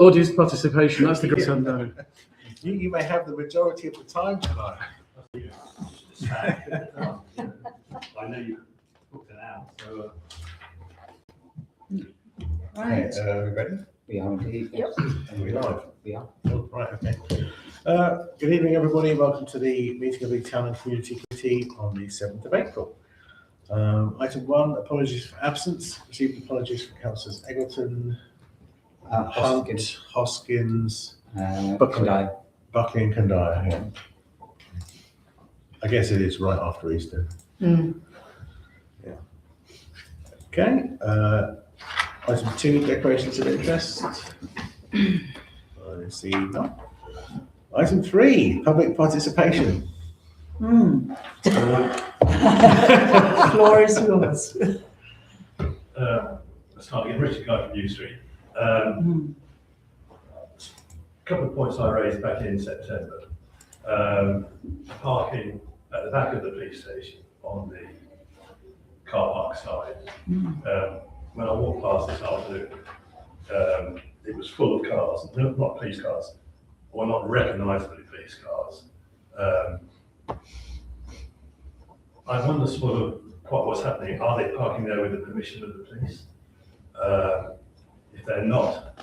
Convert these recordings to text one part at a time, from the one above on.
Audience participation, that's the great unknown. You may have the majority of the time tonight. I know you booked it out, so. Right. We ready? We are indeed. Yep. Are we live? We are. Oh, right, okay. Good evening, everybody. Welcome to the meeting of the Town and Community Committee on the 7th of April. Item 1, apologies for absence. Received apologies from Councillors Eggleton, Hunt, Hoskins, Kandai. Buckley and Kandai. Yeah. I guess it is right after Easter. Yeah. Okay. Item 2, declarations of interest. I see none. Item 3, public participation. Floor is yours. Starting in Richard Guy from New Street. A couple of points I raised back in September. Parking at the back of the police station on the car park side. When I walked past this afternoon, it was full of cars, not police cars, or not recognisably police cars. I wonder sort of quite what's happening. Are they parking there with the permission of the police? If they're not,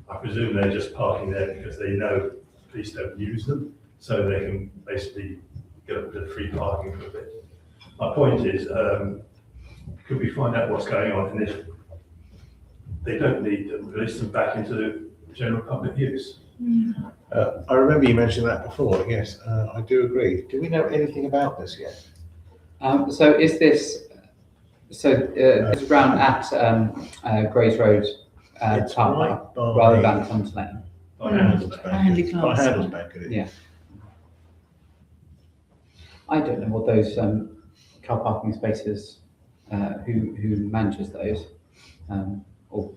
I presume they're just parking there because they know the police don't use them, so they can basically get a bit of free parking for a bit. My point is, could we find out what's going on, and if they don't need them, release them back into general public use? I remember you mentioned that before, yes, I do agree. Do we know anything about this yet? So is this, it's around at Grays Road It's car right park, by- rather than Continental. By Handelsbank. By Handelsbank, it is. Yeah. I don't know what those car parking spaces, who manages those, or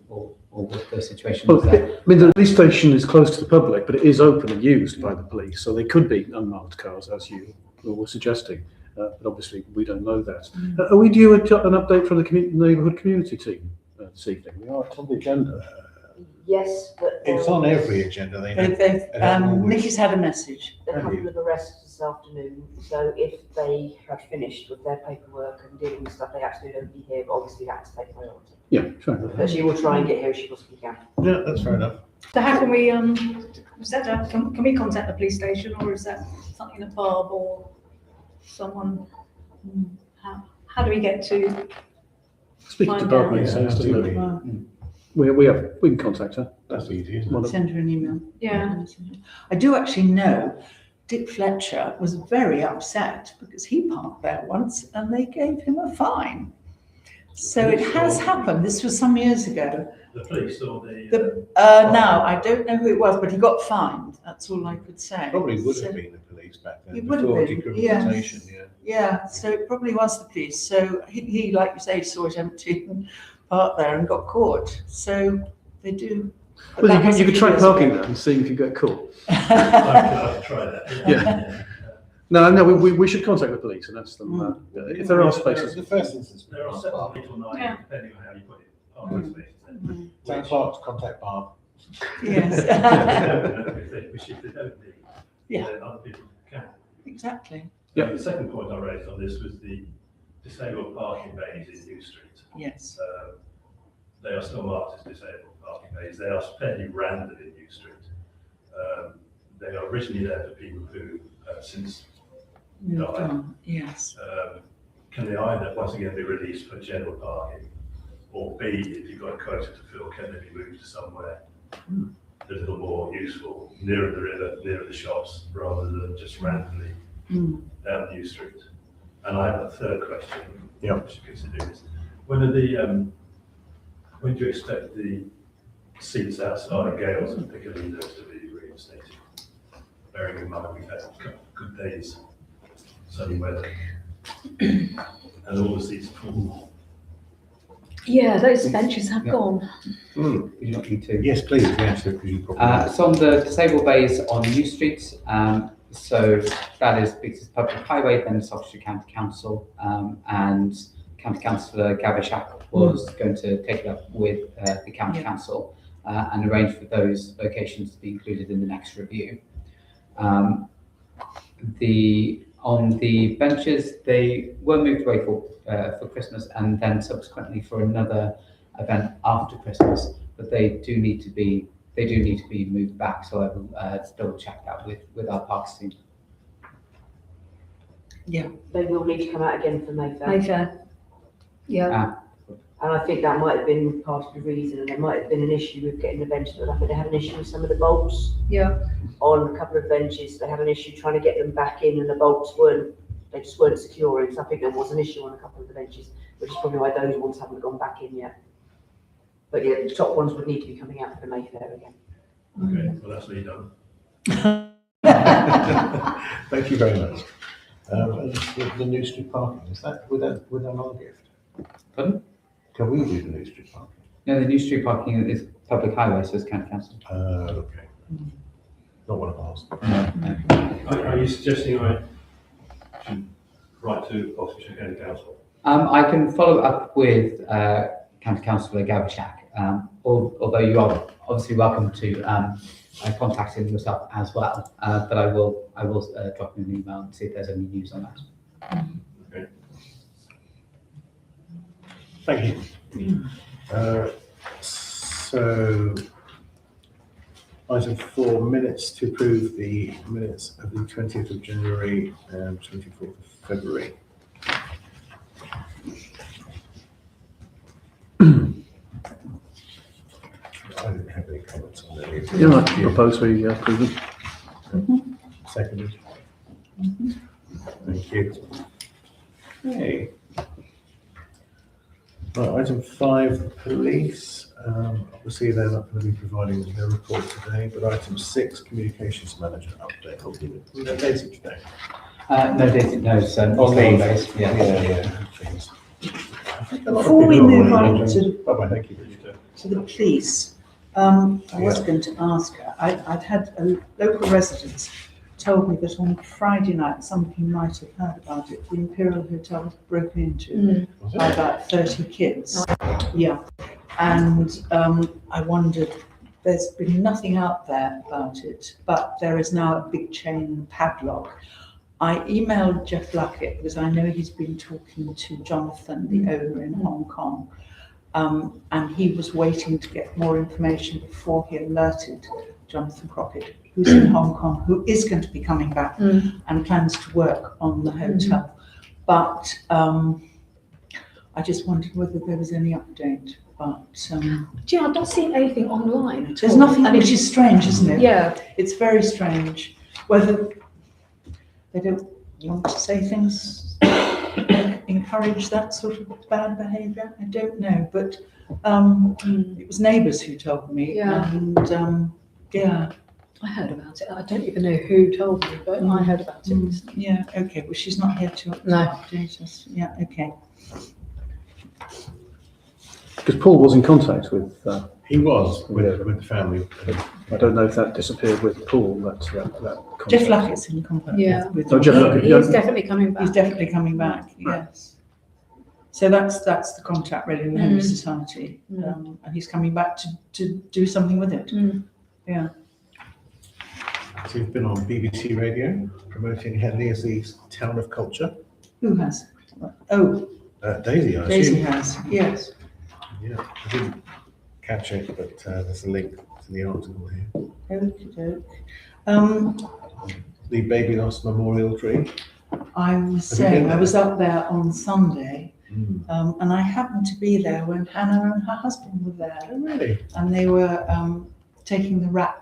what the situation Well, is there. I mean, the police station is close to the public, but it is open and used by the police, so they could be unmarked cars, as you were suggesting. But obviously, we don't know that. Are we due an update from the neighbourhood community team this evening? We are on the agenda. Yes, but It's on every agenda, they know. they've Nikki's had a message. Have They're coming you? with the rest this afternoon, so if they had finished with their paperwork and dealing with stuff, they absolutely don't be here, but obviously that's take priority. Yeah, sure. But she will try and get here if she possibly can. Yeah, that's fair enough. So how can we, can we contact the police station, or is that something in a pub or someone? How do we get to? Speaking to Find Bob out. makes sense, doesn't it? absolutely. We can contact her. That's easy, isn't One it? of- Send her an email. Yeah. I do actually know Dick Fletcher was very upset because he parked there once and they gave him a fine. So it has happened. This was some years ago. The police or the Now, I don't know who it was, but he got fined. That's all I could say. Probably would So- have been the police back then, It would have before been, decriminalisation, yeah. Yeah, so it probably was the police. So he, like you say, saw it empty and parked there and got caught. So they do. but Well, that was you a could few try years parking ago. there and see if you get caught. I've tried that. Yeah. No, we should contact the police and ask them if there are spaces. The first instance. There are 7, 8 or 9, Yeah. depending on how you put it, parking spaces there. Town clerk to contact Barb. Yes, If they don't need, Yeah. then other people can. exactly. Yeah. The second point I raised on this was the disabled parking bays in New Street. Yes. They are still marked as disabled parking bays. They are fairly random in New Street. They are originally there for people who since Moved died. on. Yes. Can they either once again be released for general parking, or B, if you've got a quota to fill, can they be moved to somewhere a little more useful, nearer the river, nearer the shops, rather than just randomly down New Street? And I have a third question. Yeah. Which you consider is, when do you expect the seats outside Gales and Piccadilly to be reinstated? Bearing in mind we've had a couple of good days, sunny weather, and all the seats are full. Yeah, those benches have Yeah. gone. Would you not need to? Yes, please, yes, because you probably. So on the disabled bays on New Street, so that is because it's public highway, then it's Oxfordshire County Council, and County Councillor Gavishak was going to take it up with the County Council and arrange for those locations to be included in the next review. On the benches, they were moved away for Christmas and then subsequently for another event after Christmas, but they do need to be moved back. So I will double check that with our parks team. They will need to come out again for Mayfair. Mayfair. Yeah. And I think that might have been part of the reason, and there might have been an issue with getting the benches, but I think they had an issue with some of the bolts. Yeah. On a couple of benches, they had an issue trying to get them back in, and the bolts just weren't securing. So I think there was an issue on a couple of the benches, which is probably why those ones haven't gone back in yet. But yeah, the top ones would need to be coming out for Mayfair again. Okay, well, that's me done. Thank you very much. And the New Street parking, is that with our gift? Pardon? Can we do the New Street parking? No, the New Street parking is public highway, so it's county council. Okay. Not one of ours. Are you suggesting I should write to Oxfordshire County Council? I can follow up with County Councillor Gavishak, although you are obviously welcome to contact him yourself as well. But I will drop him an email and see if there's any news on that. Okay. Thank you. So, item 4, minutes to approve the minutes of the 20th of January and 24th of February. I didn't have any comments on any of these. Yeah, I propose we approve them. Seconded. Thank you. Okay. Right, item 5, police. Obviously, they're not going to be providing their report today, but item 6, communications manager update. I'll give it. No Daisy today. No, Daisy, no, it's On leave. leave. Yeah. Please. Before we move on Bye-bye, thank you. to the police, I was going to ask her, I'd had a local resident told me that on Friday night, some of you might have heard about it, the Imperial Hotel was broken into by about 30 kids. Yeah, and I wondered, there's been nothing out there about it, but there is now a big chain padlock. I emailed Jeff Luckett because I know he's been talking to Jonathan, the owner in Hong Kong, and he was waiting to get more information before he alerted Jonathan Crockett, who's in Hong Kong, who is going to be coming back and plans to work on the hotel. But I just wondered whether there was any update. But Yeah, I've not seen anything online at there's all. nothing, And which is strange, isn't it? Yeah. It's very strange. Whether they don't want to say things encourage that sort of bad behaviour, I don't know. But it was neighbours who told me. Yeah. And yeah. I heard about it. I don't even know who told me, but I heard about it. Yeah, okay. Well, she's not here to update us. Yeah, okay. Because Paul was in contact with. He was with the family. I don't know if that disappeared with Paul. That contact. Jeff Luckett's in contact Yeah. with Oh, Jeff Luckett. He is definitely coming back. He's definitely coming back, yes. So that's the contact really in the Henley Society. And he's coming back to do something with it. Yeah. So you've been on BBC Radio promoting Henley as the town of culture. Who has? Oh, Daisy, I Daisy assume. has, yes. Yeah, I didn't catch it, but there's a link to the article here. Okey-doke. The Baby Lost Memorial Tree. I was Have you been saying, I there? was up there on Sunday, and I happened to be there when Hannah and her husband were there. Oh, really? And they were taking the wrap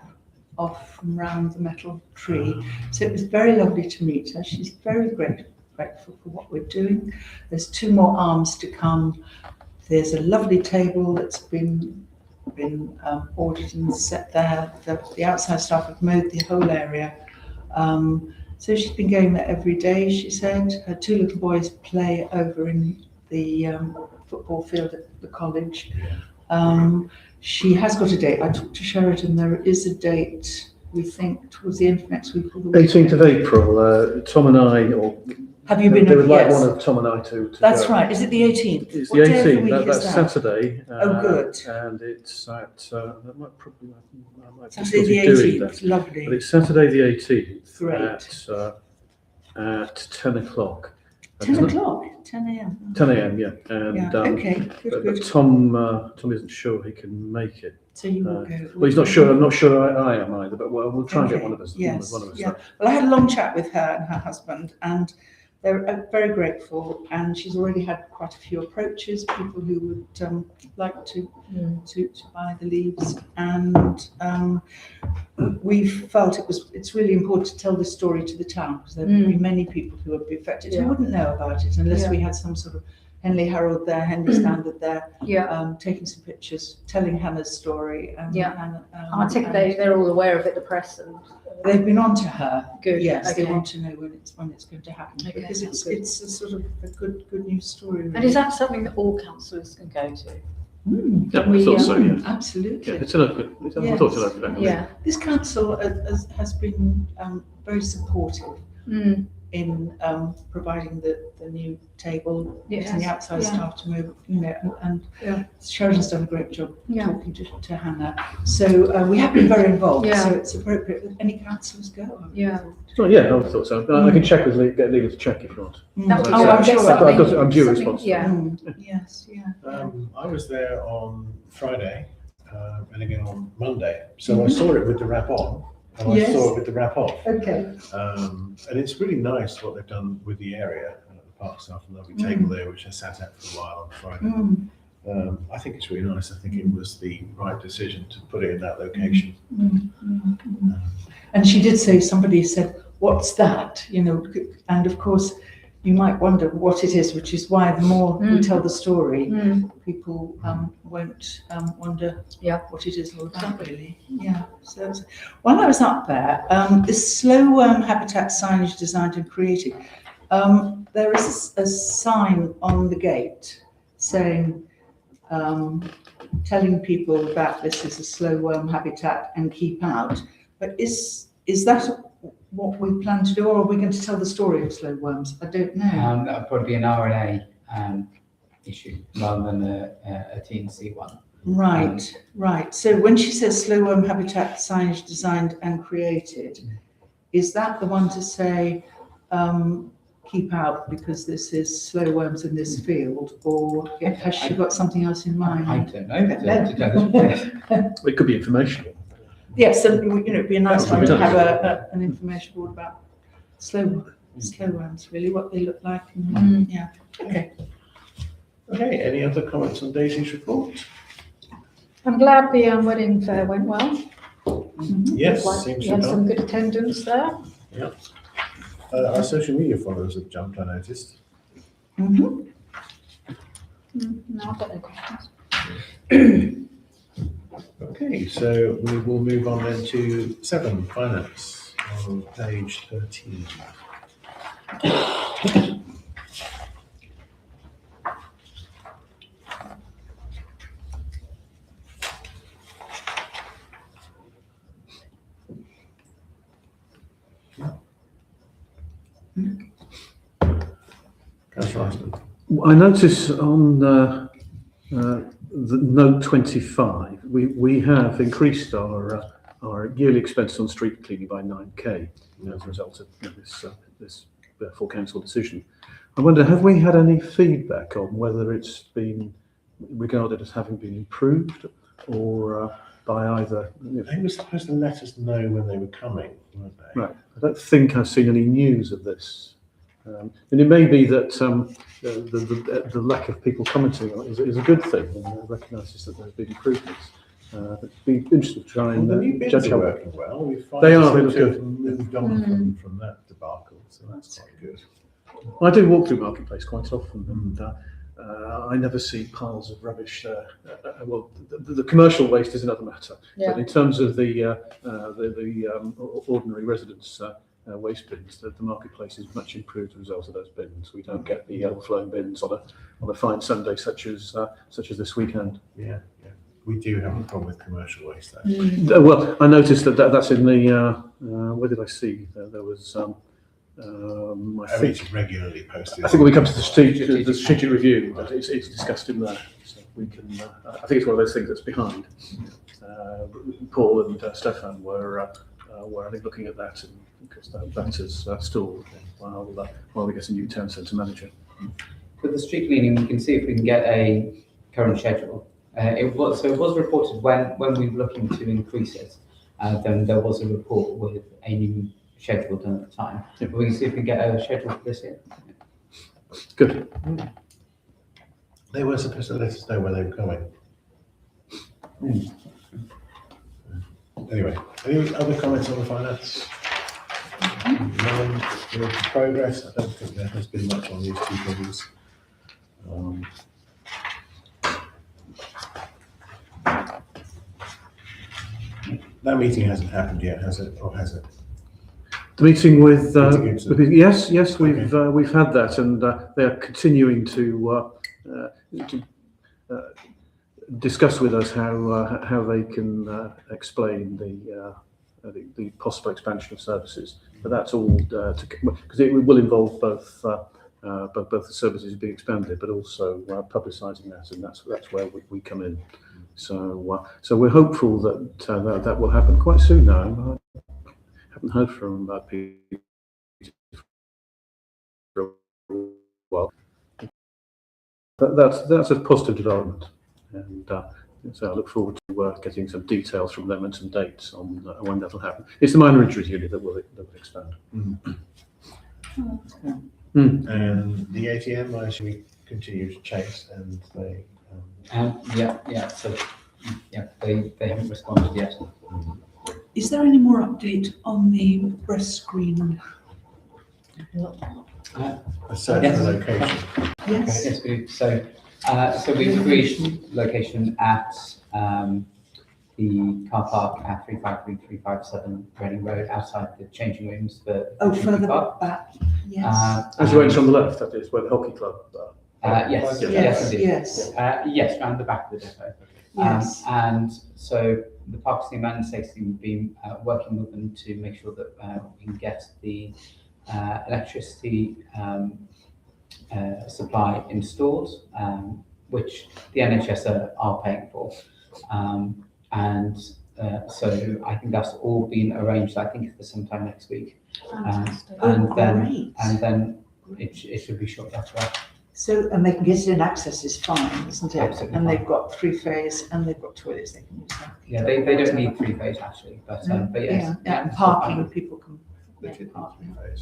off from round the metal tree. So it was very lovely to meet her. She's very grateful for what we're doing. There's 2 more arms to come. There's a lovely table that's been ordered and set there. The outside staff have mowed the whole area. So she's been going there every day, she said. Her 2 little boys play over in the football field at the college. She has got a date. I talked to Sheridan. There is a date, we think, towards the end of next week. Or the week 18th of April. Tom and I, or Have you been? They would like Yes. one of Tom and I to That's go. right. Is it the 18th? It's What the day of the 18th. week That's is that? Saturday. Oh, good. And it's at. That might probably. I might have Saturday the difficulty doing 18th. that. Lovely. But it's Saturday the 18th. Great. At 10 o'clock. 10 o'clock, 10 a.m. 10 a.m. Yeah. And Yeah. Okay. Good. but Good. Tom isn't sure he can make it. So you will go. Well, he's not sure. I'm not sure I am either. But we'll try and get Okay. one of us. Yes. One of us. Yeah. Well, I had a long chat with her and her husband, and they're very grateful. And she's already had quite a few approaches, people who would like to buy the leaves. And we felt it's really important to tell this story to the town, because there would be many people who would be affected who wouldn't know about it unless we had some sort of Henley Herald there, Henley Standard there, taking some pictures, telling Hannah's story. And, Hannah, I think they're all aware of it, the press, and they've been on to her. Good, Yes, they okay. want to know when it's going to happen, Okay, because that's it's a sort of a good news story. And is that something that all councillors can go to? Yeah, We, I thought so. Yeah. Absolutely. Yeah, it's an open. I Yes. thought it's an open. Yeah. This council has been very supportive in providing the new table, getting the outside staff to move, and Sheridan's done a great job talking to Hannah. So we have been very involved, so it's appropriate that any councillors go. Oh, yeah, I thought so. I can check with get legal to check if you want. That Oh, I'm sure I'm due response. Yeah. Yes, yeah. I was there on Friday and again on Monday, so I saw it with the wrap on and I saw it with the wrap off. Okay. And it's really nice what they've done with the area. The park staff, a lovely table there, which I sat at for a while on Friday. I think it's really nice. I think it was the right decision to put it in that location. And she did say, somebody said, "What's that?" And of course, you might wonder what it is, which is why the more we tell the story, people won't wonder what it is all about, really. Yeah. So while I was up there, this slow worm habitat signage designed and created, there is a sign on the gate saying, telling people that this is a slow worm habitat and keep out. But is that what we plan to do, or are we going to tell the story of slow worms? I don't know. That would probably be an RNA issue rather than a TNC one. Right. So when she says slow worm habitat signage designed and created, is that the one to say keep out because this is slow worms in this field, or has she got something else in mind? I don't know. It could be informational. Yes, so it'd be a nice one to have an information board about slow worms, really, what they look like. Yeah. Okay. Okay, any other comments on Daisy's report? I'm glad the wedding fair went well. Yes, Like, seems we to had have some done. good attendance there. Our social media followers have jumped, I noticed. No, I've got no questions. Okay, so we will move on then to 7, finance, on page 13. Councillor Ashton. I notice on the note 25, we have increased our yearly expense on street cleaning by 9k as a result of this full council decision. I wonder, have we had any feedback on whether it's been regarded as having been improved or by either? They were supposed to let us know when they were coming, weren't they? Right. I don't think I've seen any news of this. And it may be that the lack of people commenting on it is a good thing, and recognises that there's been improvements. It'd be interesting to try and Well, the new bins judge are how working well. We find They are, seem they to look have moved on from that debacle, so that's quite good. I do walk through Marketplace quite often, and I never see piles of rubbish there. Well, the commercial waste is another matter, but in terms of the ordinary residents' waste bins, the Marketplace is much improved as a result of those bins. We don't get the overflowing bins on a fine Sunday such as this weekend. Yeah. We do have a problem with commercial waste there. Well, I noticed that's in the where did I see there was I I think think it's regularly posted. I think when we come to the strategic review, that it's discussed in there. So we can. I think it's one of those things that's behind. Paul and Stefan were I think looking at that, and because that is stalled while we get a new town centre manager. With the street cleaning, we can see if we can get a current schedule. It was reported when we were looking to increase it. Then there was a report with a new schedule done at the time. Yeah. We can see if we can get a schedule for this year. Good. They were supposed to let us know when they were coming. Anyway, any other comments on the finance? None. With progress, I don't think there has been much on these two things. That meeting hasn't happened yet, has it? Or has it? The meeting with yes, Okay. we've had that, and they are continuing to discuss with us how they can explain the possible expansion of services. But that's all because it will involve both the services being expanded, but also publicising that, and that's where we come in. So we're hopeful that that will happen quite soon now. I haven't heard from Peter for a while, but that's a positive development, and so I look forward to getting some details from them and some dates on when that'll happen. It's the minor injuries unit that will expand. And the ATM, I assume we continue to chase, and they. They haven't responded yet. Is there any more update on the breast screen? A search Yes. for location. Yes. Yes, so we've agreed location at the car park at 353-357 Reading Road, outside the changing rooms for Further park. back. Yes. As you enter on the left, that is where the hockey club. Yes, Yes. indeed. Yes. Yes, round the back of the depot. Yes. And so the Parks team and safety team have been working with them to make sure that we can get the electricity supply installed, which the NHS are paying for. So I think that's all been arranged, I think, for sometime next week. Fantastic. Great. then it should be shortly after that. So, and they can get it in, access is fine, isn't it? Absolutely And fine. they've got 3-phase and they've got toilets they can use. Yeah, they don't need 3-phase actually, but yes. Yeah, and parking where people can. They could park.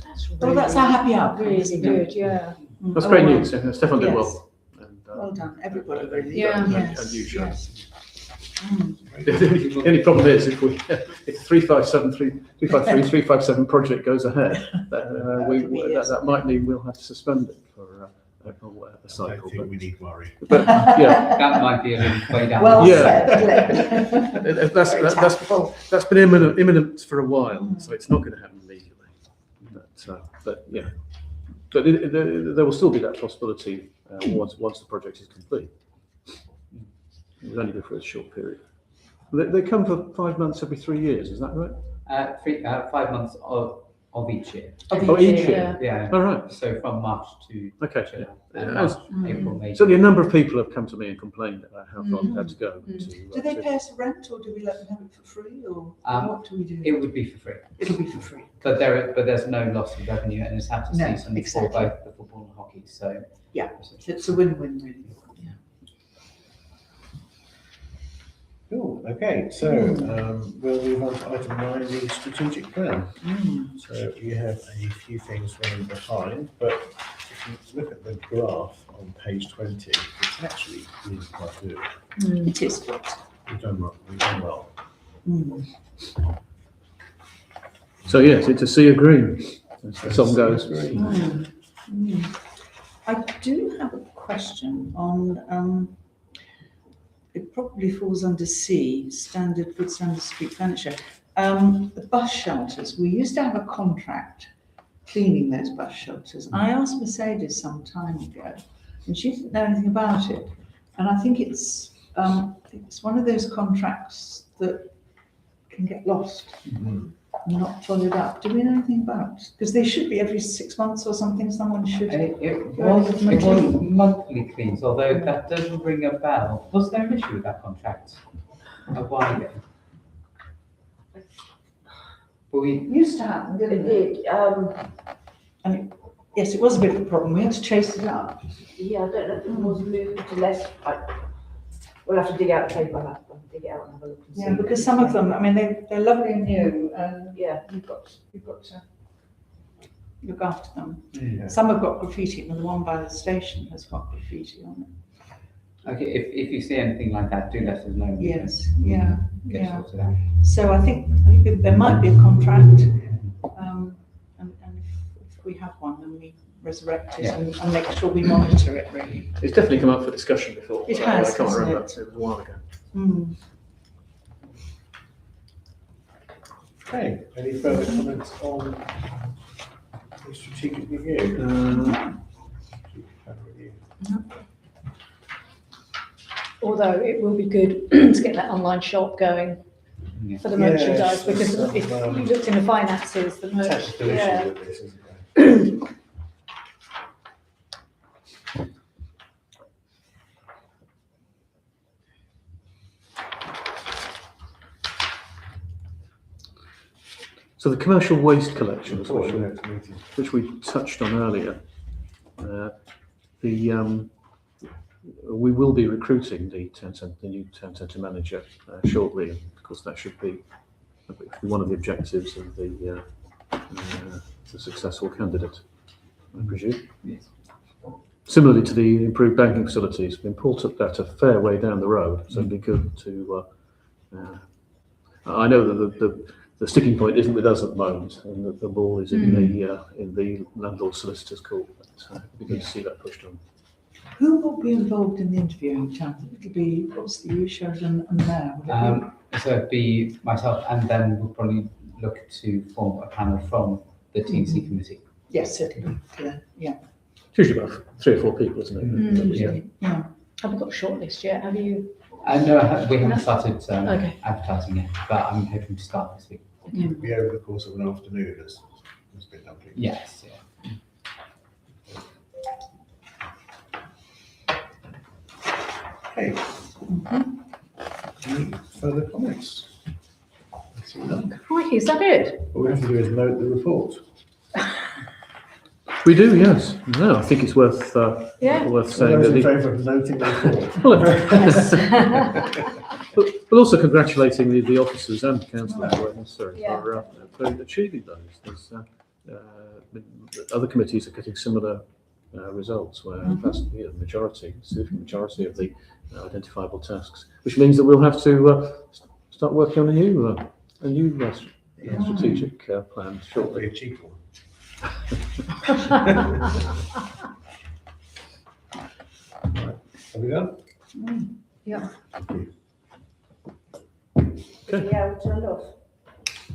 That's Well, that's our happy outcome. really isn't good, it? yeah. That's great news. Stefan did Yes. well. And, Well done, everybody really. Yeah. Yes, and you, Sharon. yes. The only problem is if the 353 project goes ahead, that might mean we'll have to suspend it for a I cycle. don't think we need worry. But yeah, That might be a little way down. Well Yeah. said, that's tactful. been imminent for a while, so it's not going to happen immediately. But yeah, but there will still be that possibility once the project is complete. It will only be for a short period. They come for 5 months every 3 years, is that right? 5 months of each year. Each year. Yeah. All right. So from March to Okay. March, April, May. Certainly, a number of people have come to me and complained about how far they've had to go. Do they pay us rent or do we let them have it for free or what do we do? It would be for free, It'll be for free. but there's no loss of revenue, and it's had to No, season exactly. for both the football and hockey. So Yeah. It's a win-win really. Cool, okay, so we'll move on to item 9, the strategic plan. So you have a few things running behind, but if you look at the graph on page 20, it's actually really quite good. It is good. We've done well. So yes, it's a sea of green, as the song goes. I do have a question on, it probably falls under C, good standard street furniture. The bus shelters, we used to have a contract cleaning those bus shelters. I asked Mercedes some time ago, and she didn't know anything about it. And I think it's one of those contracts that can get lost and not followed up. Do we know anything about? Because they should be every 6 months or something. Someone should. It was monthly cleans, although that doesn't ring a bell. Was there an issue with that contract a while ago? But we Used to happen, It didn't it? did, Yes, it was a bit of a problem. We had to chase it up. yeah, I don't know if it was moved to less, we'll have to dig out the paper, I'll have to dig it out and have a look and see. Yeah, because some of them, I mean, they're lovely and new, and Yeah, you've got to look after them. Yeah. Some have got graffiti, and the one by the station has got graffiti on it. Okay, if you see anything like that, do let us know. Yes, yeah, Get yeah. sorted out. So I think there might be a contract, and if we have one, then we resurrect it Yeah. and make sure we monitor it really. It's definitely come up for discussion before. It but has, I can't hasn't remember. it? It was a while ago. Mm. Okay, any further comments on the strategic review? Although it will be good to get that online shop going Yeah. for the Yes, merchandise, because that's, if you looked in the finances, the merch, Attached to yeah. issue with this, isn't there? So the commercial waste collections, Before which the we, next meeting. which we touched on earlier, we will be recruiting the new town centre manager shortly. Of course, that should be one of the objectives of the successful candidate, I presume. Yes. Similarly to the improved banking facilities, Paul took that a fair way down the road, so it'd be good to. I know that the sticking point isn't with us at the moment, and that the ball is in the landlord solicitor's court. But it'd be good to see that pushed on. Who will be involved in the interviewing, Tom? It'll be obviously you, Sheridan, and Mayor. Will it So it'd be myself, and then we'll probably look to form a panel from the TNC committee. be? Yes, it'll be clear. Yeah. It's usually about 3 or 4 people, isn't it? Yeah. Yeah. Have we got a shortlist yet? Have you? No, we haven't started Okay. advertising yet, but I'm hoping to start this week. It'll be over the course of an afternoon, as been done. Yes, yeah. Okay. Any further comments? I see none. Crikey, is that it? All we have to do is note the report. We do, yes. No, I think it's worth Yeah. worth All saying those that. in favour of noting the report? But also congratulating the officers and councillors where necessary Yeah. for achieving those. There's, other committees are getting similar results where that's the majority, significant majority of the identifiable tasks, which means that we'll have to start working on a new strategic plan shortly. Probably a cheap one. Have we done? Yeah. Thank you. yeah, we turned off.